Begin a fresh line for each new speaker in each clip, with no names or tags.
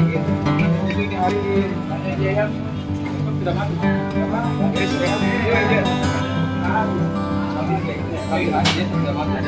lagi. Jadi ini hari aja yang sudah masuk. Kali aja sudah masuk.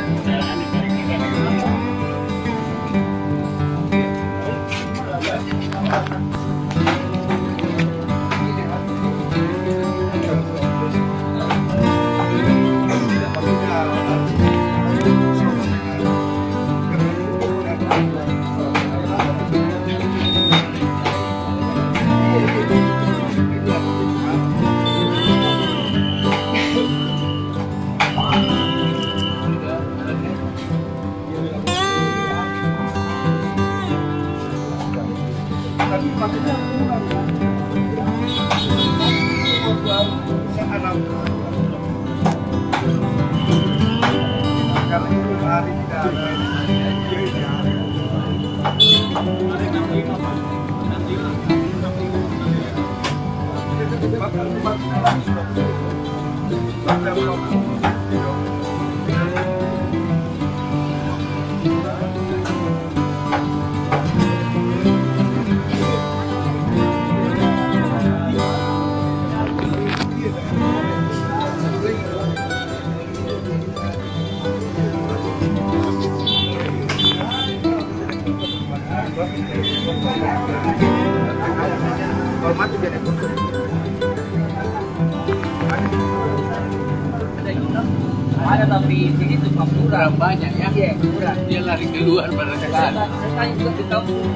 Ada tapi sini tukang kurang
banyak ya.
Iya, kurang.
Dia lari keluar pada sekali.
Saya juga di kampung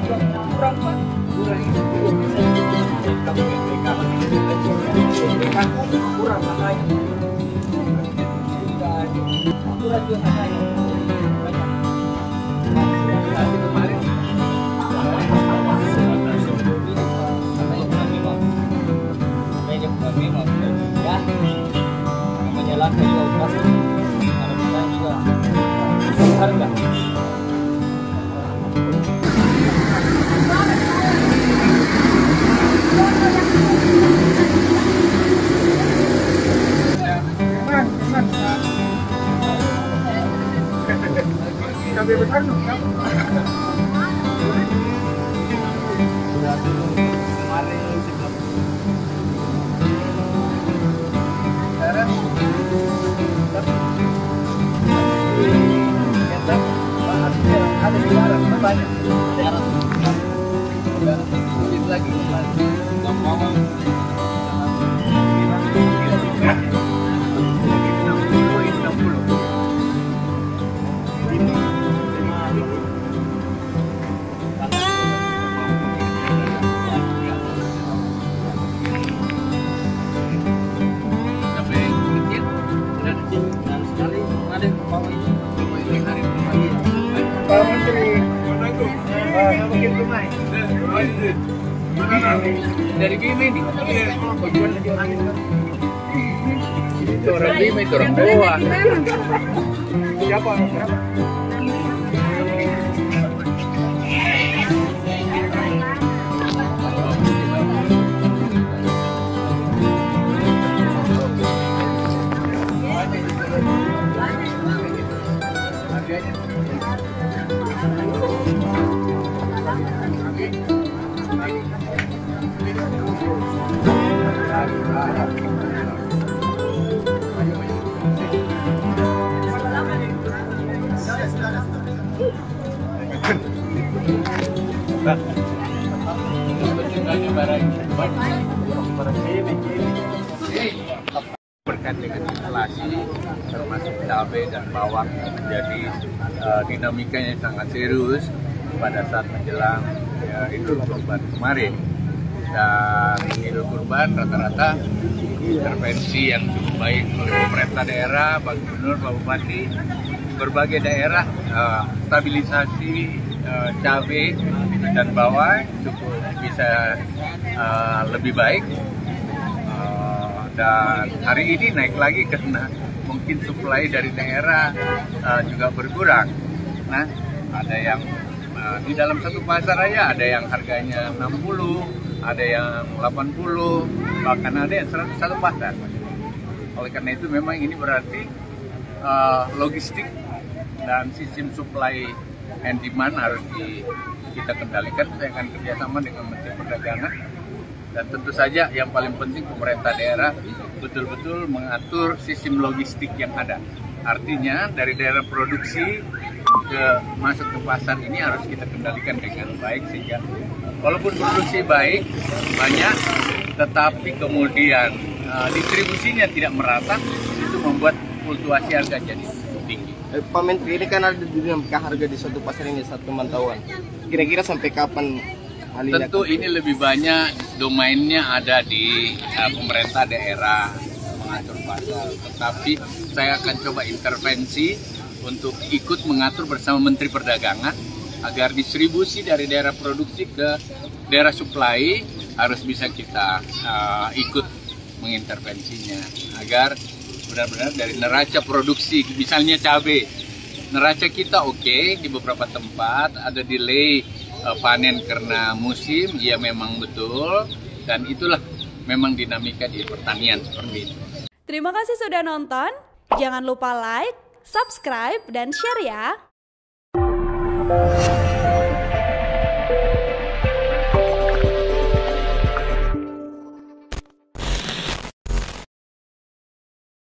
kurang Pak. Kurang itu. Kurang makanya. Kurang juga makanya. Banyak. Kemarin menyalahkan juga pasti harusnya juga harga. Ada di luar banyak lagi
dari Bima ini. Itu orang Bima, itu orang Goa. Siapa? Berkait dengan inflasi termasuk cabai dan bawang yang menjadi dinamikanya sangat serius pada saat menjelang Idul Kurban kemarin. Dan Idul Kurban rata-rata intervensi yang cukup baik oleh pemerintah daerah, Pak Gubernur, Pak Bupati, berbagai daerah stabilisasi cabai dan bawang cukup bisa lebih baik. Dan hari ini naik lagi karena mungkin suplai dari daerah juga berkurang. Nah, ada yang di dalam satu pasar aja ada yang harganya 60, ada yang 80, bahkan ada yang 100 satu pasar. Oleh karena itu memang ini berarti logistik dan sistem supply and demand harus kita kendalikan. Saya akan kerjasama dengan Menteri Perdagangan, dan tentu saja yang paling penting pemerintah daerah betul-betul mengatur sistem logistik yang ada. Artinya dari daerah produksi masuk ke pasar ini harus kita kendalikan dengan baik, sehingga walaupun produksi baik banyak, tetapi kemudian distribusinya tidak merata, itu membuat fluktuasi harga jadi tinggi.
Pak Menteri, ini kan ada dinamika harga di suatu pasar ini saat pemantauan. Kira-kira sampai kapan hal ini?
Tentu ini lebih banyak domainnya ada di pemerintah daerah mengatur pasar, tetapi saya akan coba intervensi untuk ikut mengatur bersama Menteri Perdagangan agar distribusi dari daerah produksi ke daerah supply harus bisa kita ikut mengintervensinya, agar benar-benar dari neraca produksi, misalnya cabai, neraca kita oke, di beberapa tempat ada delay panen karena musim, ya memang betul, dan itulah memang dinamika di pertanian seperti itu.
Terima kasih sudah nonton, jangan lupa like, subscribe, dan share ya.